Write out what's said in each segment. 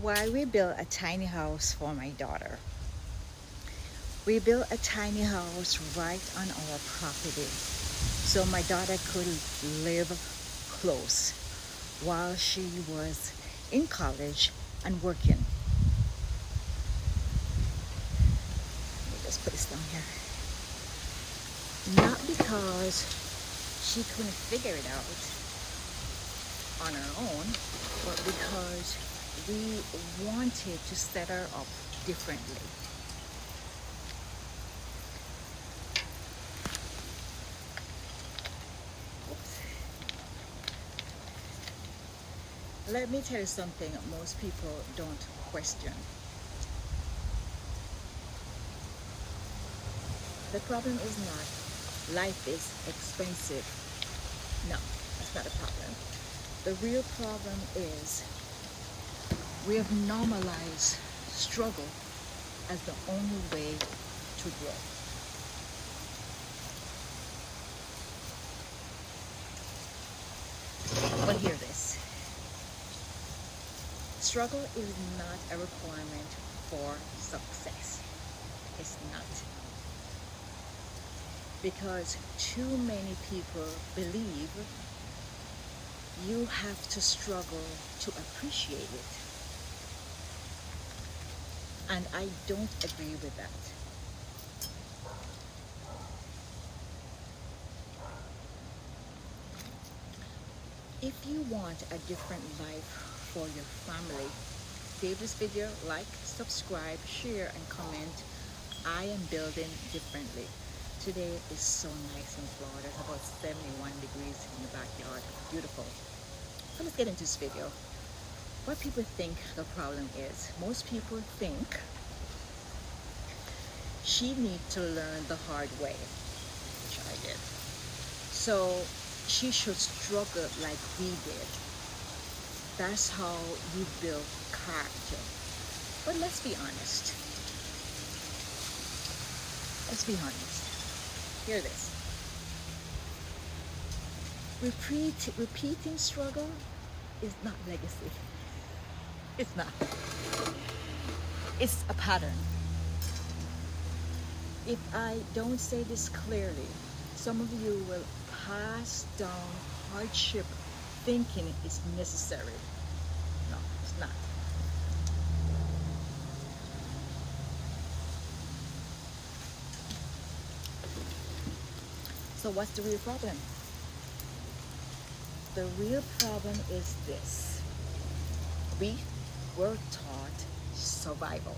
Why we built a tiny house for my daughter. We built a tiny house right on our property so my daughter could live close while she was in college and working. Let me just put this down here. Not because she couldn't figure it out on her own, but because we wanted to set her up differently. Let me tell you something most people don't question. The problem is not life is expensive. No, that's not a problem. The real problem is we have normalized struggle as the only way to grow. But hear this. Struggle is not a requirement for success. It's not. Because too many people believe you have to struggle to appreciate it. And I don't agree with that. If you want a different life for your family, save this video, like, subscribe, share, and comment. I am building differently. Today is so nice in Florida. It's about 71 degrees in the backyard. Beautiful. So let's get into this video. What people think the problem is. Most people think she needs to learn the hard way, which I did. So she should struggle like we did. That's how you build character. But let's be honest. Let's be honest. Hear this. Repeating struggle is not legacy. It's not. It's a pattern. If I don't say this clearly, some of you will pass down hardship thinking it's necessary. No, it's not. So what's the real problem? The real problem is this. We were taught survival,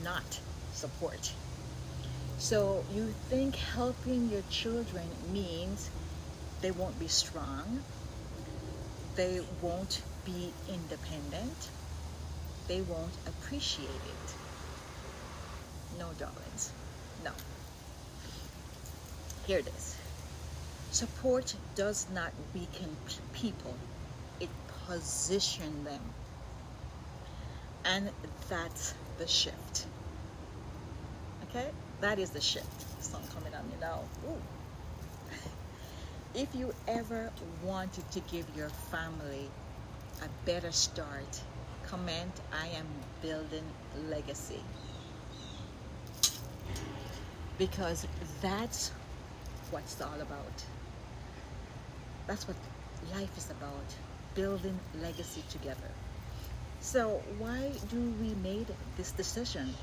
not support. So you think helping your children means they won't be strong, they won't be independent, they won't appreciate it. No, darlings, no. Hear this. Support does not weaken people, it positions them. And that's the shift. Okay? That is the shift. Sun coming on me now. Ooh. If you ever wanted to give your family a better start, comment, I am building legacy. Because that's what it's all about. That's what life is about, building legacy together. So why do we made this decision?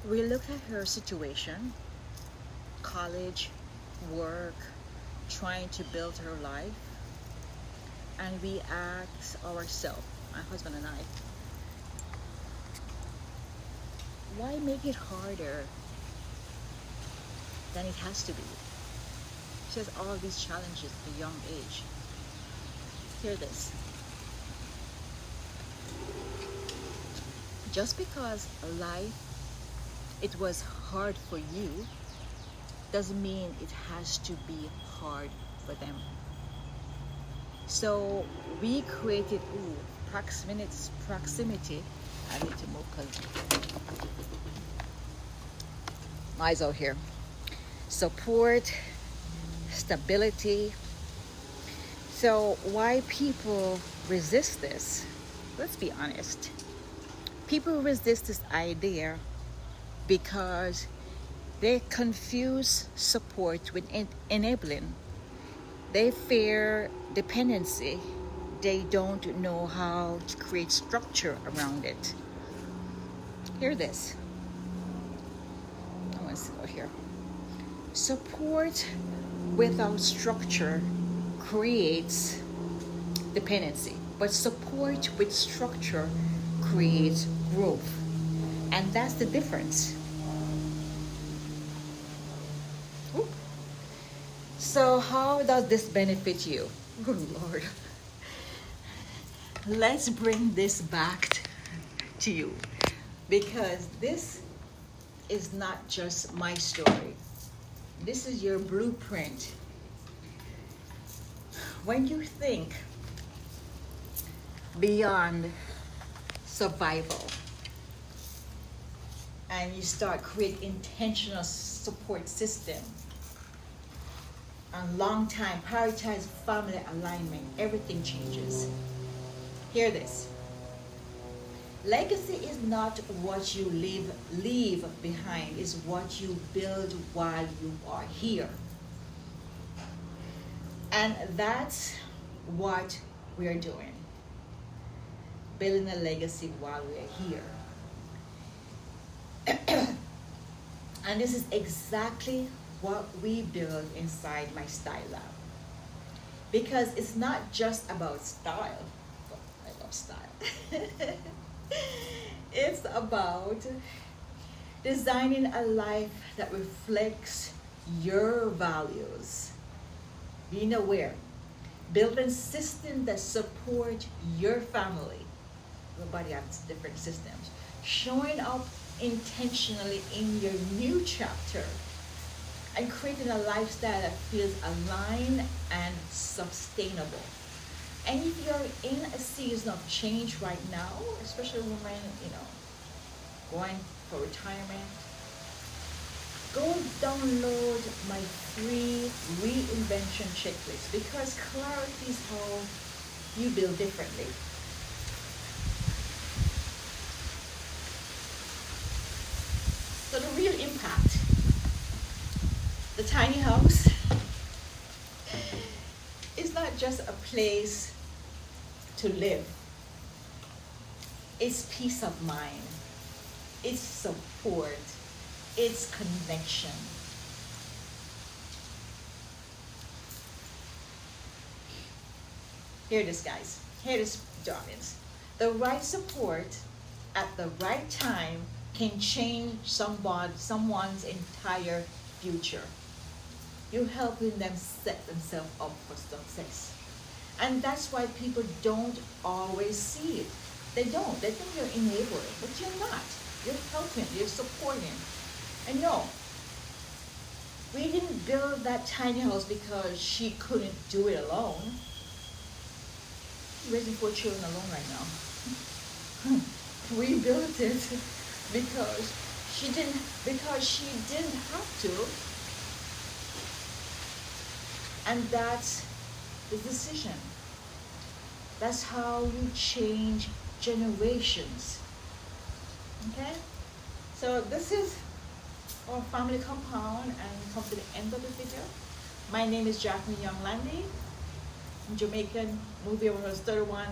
We look at her situation, college, work, trying to build her life, and we ask ourselves, my husband and I, why make it harder than it has to be? She has all these challenges at a young age. Hear this. Just because life, it was hard for you, doesn't mean it has to be hard for them. So we created proximity. I need to move because my eyes out here. Support, stability, So why people resist this? Let's be honest. People resist this idea because they confuse support with enabling. They fear dependency. They don't know how to create structure around it. Hear this. I want to go here. Support without structure creates dependency, but support with structure creates growth. And that's the difference. Ooh. So how does this benefit you? Good Lord. Let's bring this back to you, because this is not just my story. This is your blueprint. When you think beyond survival and you start creating intentional support system and long time prioritize family alignment, everything changes. Hear this. Legacy is not what you leave behind, it's what you build while you are here. And that's what we're doing. Building a legacy while we're here. And this is exactly what we build inside my Style Lab. Because it's not just about style. Oh, I love style. It's about designing a life that reflects your values. Being aware. Building systems that support your family. Everybody has different systems. Showing up intentionally in your new chapter. And creating a lifestyle that feels aligned and sustainable. And if you're in a season of change right now, especially women, going for retirement, go download my free reinvention checklist, because clarity is how you build differently. So the real impact, the tiny house is not just a place to live. It's peace of mind. It's support. It's connection. Here it is, guys. Here it is, darlings. The right support at the right time can change someone's entire future. You're helping them set themselves up for success. And that's why people don't always see it. They don't. They think you're enabling, but you're not. You're helping, you're supporting. And no, we didn't build that tiny house because she couldn't do it alone. She's raising 4 children alone right now. We built it because she didn't have to. And that's the decision. That's how you change generations. Okay? So this is our family compound, and we come to the end of the video. My name is Jacqueline Young Landy. I'm Jamaican. Moved here when I was 31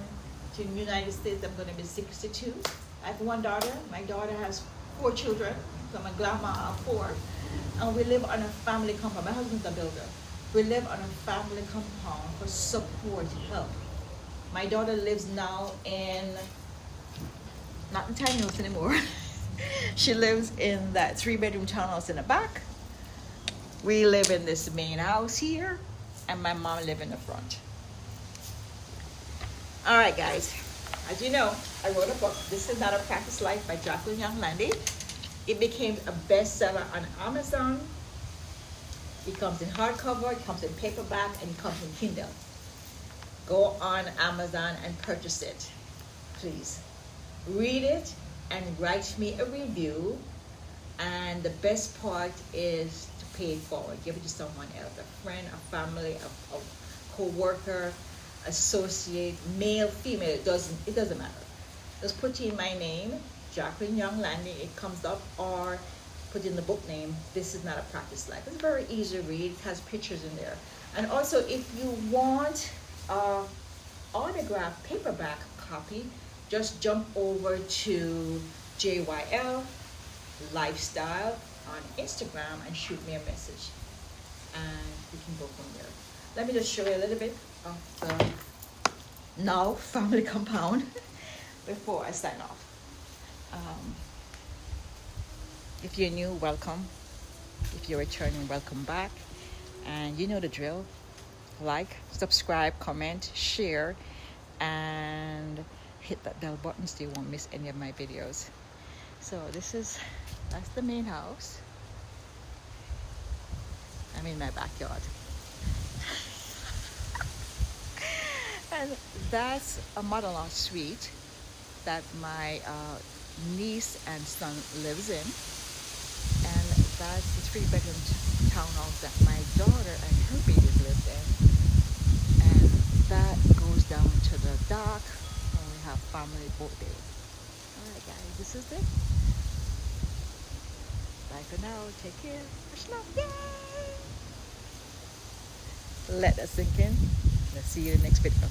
to the United States. I'm going to be 62. I have 1 daughter. My daughter has 4 children. So I'm a grandma of 4. And we live on a family compound. My husband's a builder. We live on a family compound for support, help. My daughter lives now not in tiny house anymore. She lives in that 3-bedroom townhouse in the back. We live in this main house here, and my mom lives in the front. All right, guys. As you know, I wrote a book, This Is Not a Practice Life by Jacqueline Young Landy. It became a bestseller on Amazon. It comes in hardcover, it comes in paperback, and it comes in Kindle. Go on Amazon and purchase it, please. Read it and write me a review. And the best part is to pay it forward. Give it to someone else, a friend, a family, a co-worker, associate male, female. It doesn't matter. Just put in my name, Jacqueline Young Landing, it comes up, or put in the book name, This Is Not a Practice Life. It's very easy to read. It has pictures in there. And also, if you want a autographed paperback copy, just jump over to JYL Lifestyle on Instagram and shoot me a message, and we can go from there. Let me just show you a little bit of the now family compound before I sign off. If you're new, welcome. If you're returning, welcome back. And you know the drill. Like, subscribe, comment, share, and hit that bell button so you won't miss any of my videos. So that's the main house. I'm in my backyard. And that's a mother-in-law suite that my niece and son lives in. And that's the 3-bedroom townhouse that my daughter and her babies lived in. And that goes down to the dock when we have family boat day. Alright guys, this is it. Bye for now. Take care. Much love. Yay! Let that sink in. Let's see you in the next video.